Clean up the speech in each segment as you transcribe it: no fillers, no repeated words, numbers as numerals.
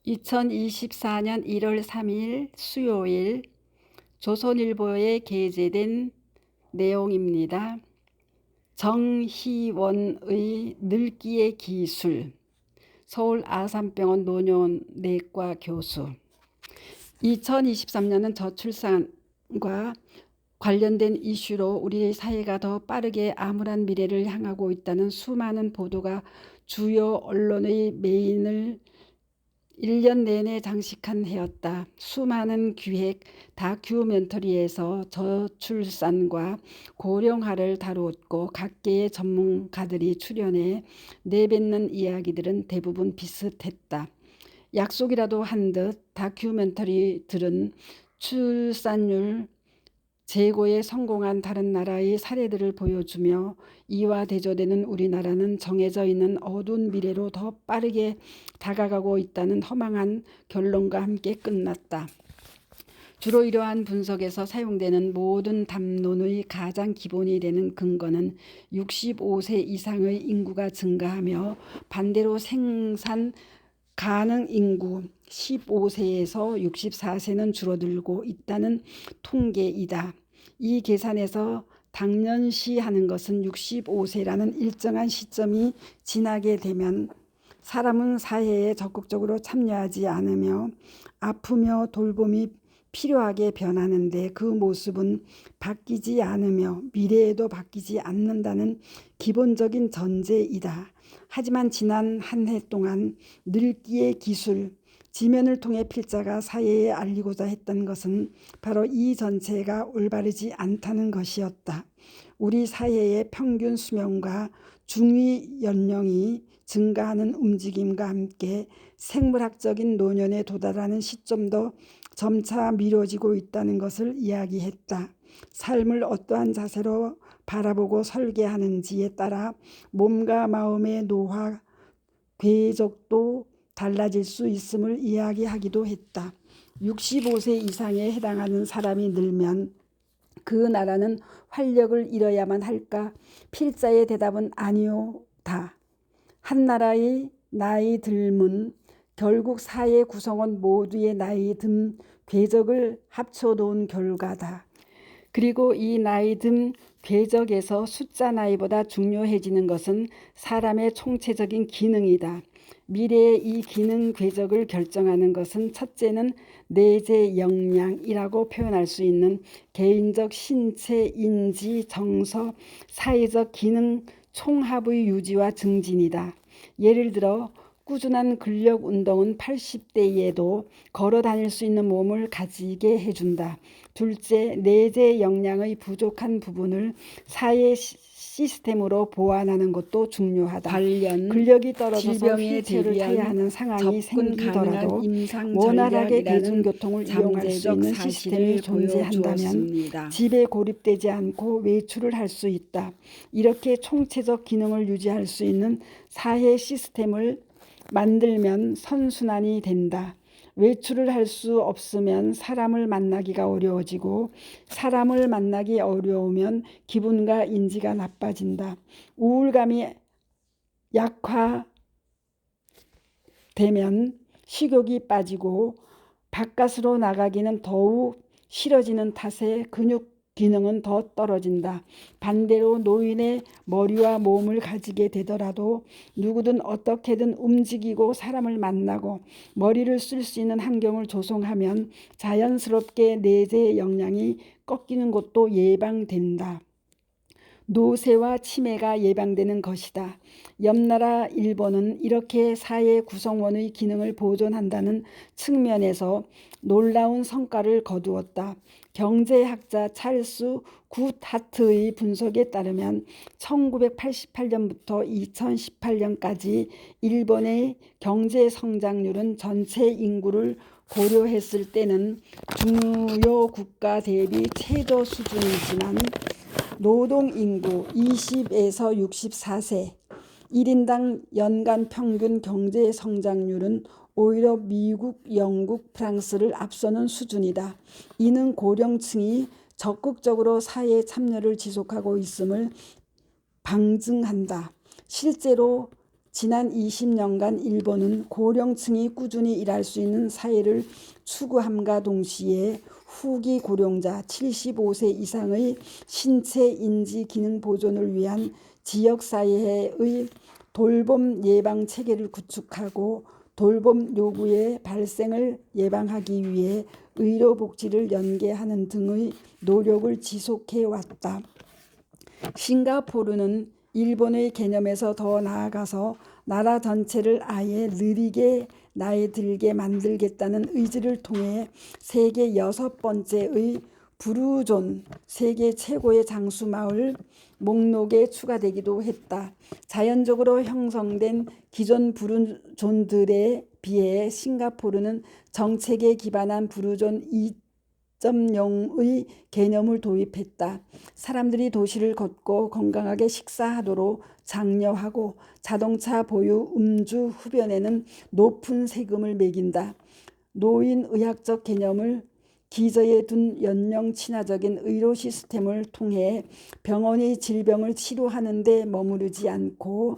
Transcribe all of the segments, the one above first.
2024년 1월 3일 수요일 조선일보에 게재된 내용입니다. 정희원의 늙기의 기술, 서울 아산병원 노년내과 교수. 2023년은 저출산과 관련된 이슈로 우리 사회가 더 빠르게 암울한 미래를 향하고 있다는 수많은 보도가 주요 언론의 메인을 1년 내내 장식한 해였다. 수많은 기획 다큐멘터리에서 저출산과 고령화를 다루었고 각계의 전문가들이 출연해 내뱉는 이야기들은 대부분 비슷했다. 약속이라도 한 듯 다큐멘터리들은 출산율 제고에 성공한 다른 나라의 사례들을 보여주며 이와 대조되는 우리나라는 정해져 있는 어두운 미래로 더 빠르게 다가가고 있다는 허망한 결론과 함께 끝났다. 주로 이러한 분석에서 사용되는 모든 담론의 가장 기본이 되는 근거는 65세 이상의 인구가 증가하며 반대로 생산 가능 인구 15세에서 64세는 줄어들고 있다는 통계이다. 이 계산에서 당연시하는 것은 65세라는 일정한 시점이 지나게 되면 사람은 사회에 적극적으로 참여하지 않으며 아프며 돌봄이 필요하게 변하는데 그 모습은 바뀌지 않으며 미래에도 바뀌지 않는다는 기본적인 전제이다. 하지만 지난 한 해 동안 늙기의 기술, 지면을 통해 필자가 사회에 알리고자 했던 것은 바로 이 전체가 올바르지 않다는 것이었다. 우리 사회의 평균 수명과 중위 연령이 증가하는 움직임과 함께 생물학적인 노년에 도달하는 시점도 점차 미뤄지고 있다는 것을 이야기했다. 삶을 어떠한 자세로 바라보고 설계하는지에 따라 몸과 마음의 노화 궤적도 달라질 수 있음을 이야기하기도 했다. 65세 이상에 해당하는 사람이 늘면 그 나라는 활력을 잃어야만 할까? 필자의 대답은 아니오다. 한 나라의 나이 듦은 결국 사회 구성원 모두의 나이 듦 궤적을 합쳐놓은 결과다. 그리고 이 나이 듦 궤적에서 숫자 나이보다 중요해지는 것은 사람의 총체적인 기능이다. 미래의 이 기능 궤적을 결정하는 것은 첫째는 내재 역량이라고 표현할 수 있는 개인적 신체, 인지, 정서, 사회적 기능 총합의 유지와 증진이다. 예를 들어 꾸준한 근력 운동은 80대에도 걸어 다닐 수 있는 몸을 가지게 해준다. 둘째, 내재 역량의 부족한 부분을 사회 시스템으로 보완하는 것도 중요하다. 관련 근력이 떨어져서 질병에 대비해야 하는 상황이 생기더라도 원활하게 대중교통을 이용할 수 있는 시스템이 존재한다면 집에 고립되지 않고 외출을 할 수 있다. 이렇게 총체적 기능을 유지할 수 있는 사회 시스템을 만들면 선순환이 된다. 외출을 할 수 없으면 사람을 만나기가 어려워지고 사람을 만나기 어려우면 기분과 인지가 나빠진다. 우울감이 약화되면 식욕이 빠지고 바깥으로 나가기는 더욱 싫어지는 탓에 근육 기능은 더 떨어진다. 반대로 노인의 머리와 몸을 가지게 되더라도 누구든 어떻게든 움직이고 사람을 만나고 머리를 쓸 수 있는 환경을 조성하면 자연스럽게 내재 역량이 꺾이는 것도 예방된다. 노쇠와 치매가 예방되는 것이다. 옆나라 일본은 이렇게 사회 구성원의 기능을 보존한다는 측면에서 놀라운 성과를 거두었다. 경제학자 찰스 굿하트의 분석에 따르면 1988년부터 2018년까지 일본의 경제 성장률은 전체 인구를 고려했을 때는 주요 국가 대비 최저 수준이지만 노동인구 20에서 64세 1인당 연간 평균 경제 성장률은 오히려 미국, 영국, 프랑스를 앞서는 수준이다. 이는 고령층이 적극적으로 사회 참여를 지속하고 있음을 방증한다. 실제로 지난 20년간 일본은 고령층이 꾸준히 일할 수 있는 사회를 추구함과 동시에 후기 고령자 75세 이상의 신체 인지 기능 보존을 위한 지역사회의 돌봄 예방 체계를 구축하고 돌봄 요구의 발생을 예방하기 위해 의료복지를 연계하는 등의 노력을 지속해 왔다. 싱가포르는 일본의 개념에서 더 나아가서 나라 전체를 아예 느리게 나이 들게 만들겠다는 의지를 통해 세계 6번째의 부르존, 세계 최고의 장수 마을 목록에 추가되기도 했다. 자연적으로 형성된 기존 부르존들에 비해 싱가포르는 정책에 기반한 부르존 2.0의 개념을 도입했다. 사람들이 도시를 걷고 건강하게 식사하도록 장려하고 자동차 보유 음주 흡연에는 높은 세금을 매긴다. 노인의학적 개념을 기저에 둔 연령 친화적인 의료 시스템을 통해 병원이 질병을 치료하는 데 머무르지 않고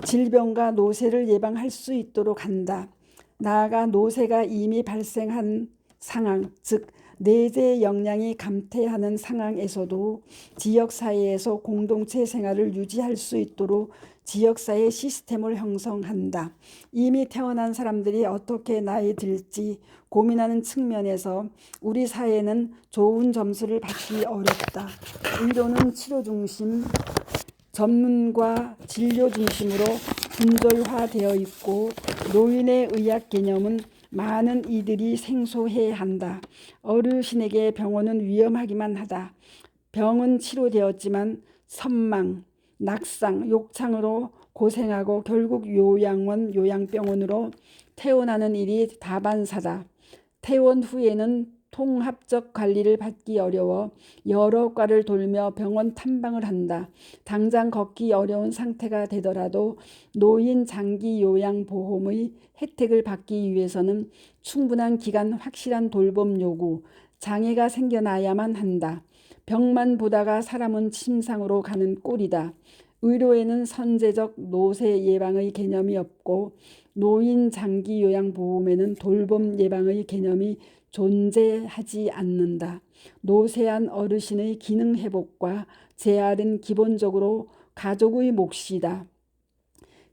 질병과 노쇠를 예방할 수 있도록 한다. 나아가 노쇠가 이미 발생한 상황, 즉 내재 역량이 감퇴하는 상황에서도 지역사회에서 공동체 생활을 유지할 수 있도록 지역사회 시스템을 형성한다. 이미 태어난 사람들이 어떻게 나이 들지 고민하는 측면에서 우리 사회는 좋은 점수를 받기 어렵다. 의료는 치료 중심, 전문과 진료 중심으로 분절화되어 있고 노인의 의학 개념은 많은 이들이 생소해 한다. 어르신에게 병원은 위험하기만 하다. 병은 치료되었지만 선망, 낙상, 욕창으로 고생하고 결국 요양원, 요양병원으로 퇴원하는 일이 다반사다. 퇴원 후에는 통합적 관리를 받기 어려워 여러 과를 돌며 병원 탐방을 한다. 당장 걷기 어려운 상태가 되더라도 노인 장기 요양 보험의 혜택을 받기 위해서는 충분한 기간 확실한 돌봄 요구, 장애가 생겨나야만 한다. 병만 보다가 사람은 침상으로 가는 꼴이다. 의료에는 선제적 노쇠 예방의 개념이 없고 노인 장기 요양 보험에는 돌봄 예방의 개념이 존재하지 않는다. 노쇠한 어르신의 기능 회복과 재활은 기본적으로 가족의 몫이다.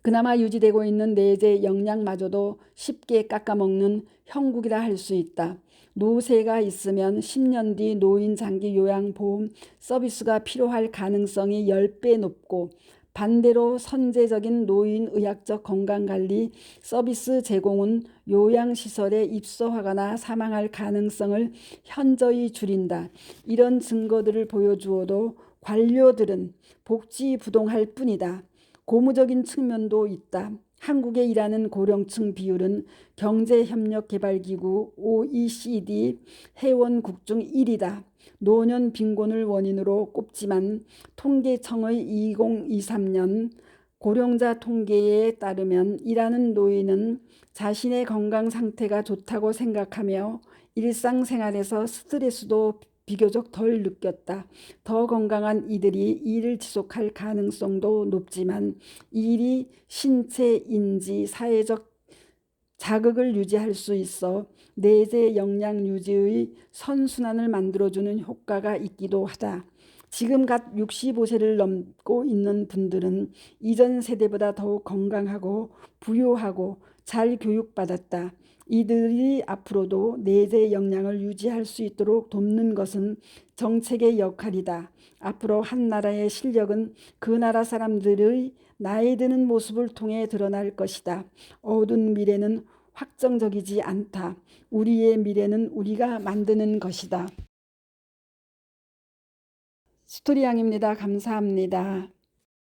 그나마 유지되고 있는 내재 역량마저도 쉽게 깎아먹는 형국이라 할 수 있다. 노쇠가 있으면 10년 뒤 노인 장기 요양보험 서비스가 필요할 가능성이 10배 높고 반대로 선제적인 노인의학적 건강관리 서비스 제공은 요양시설에 입소하거나 사망할 가능성을 현저히 줄인다. 이런 증거들을 보여주어도 관료들은 복지부동할 뿐이다. 고무적인 측면도 있다. 한국에 일하는 고령층 비율은 경제협력개발기구 OECD 회원국 중 1위다. 노년 빈곤을 원인으로 꼽지만 통계청의 2023년 고령자 통계에 따르면 일하는 노인은 자신의 건강 상태가 좋다고 생각하며 일상생활에서 스트레스도 비교적 덜 느꼈다. 더 건강한 이들이 일을 지속할 가능성도 높지만 일이 신체, 인지, 사회적 자극을 유지할 수 있어 내재 역량 유지의 선순환을 만들어주는 효과가 있기도 하다. 지금 갓 65세를 넘고 있는 분들은 이전 세대보다 더욱 건강하고 부유하고 잘 교육받았다. 이들이 앞으로도 내재 역량을 유지할 수 있도록 돕는 것은 정책의 역할이다. 앞으로 한 나라의 실력은 그 나라 사람들의 나이 드는 모습을 통해 드러날 것이다. 어두운 미래는 확정적이지 않다. 우리의 미래는 우리가 만드는 것이다. 스토리양입니다. 감사합니다.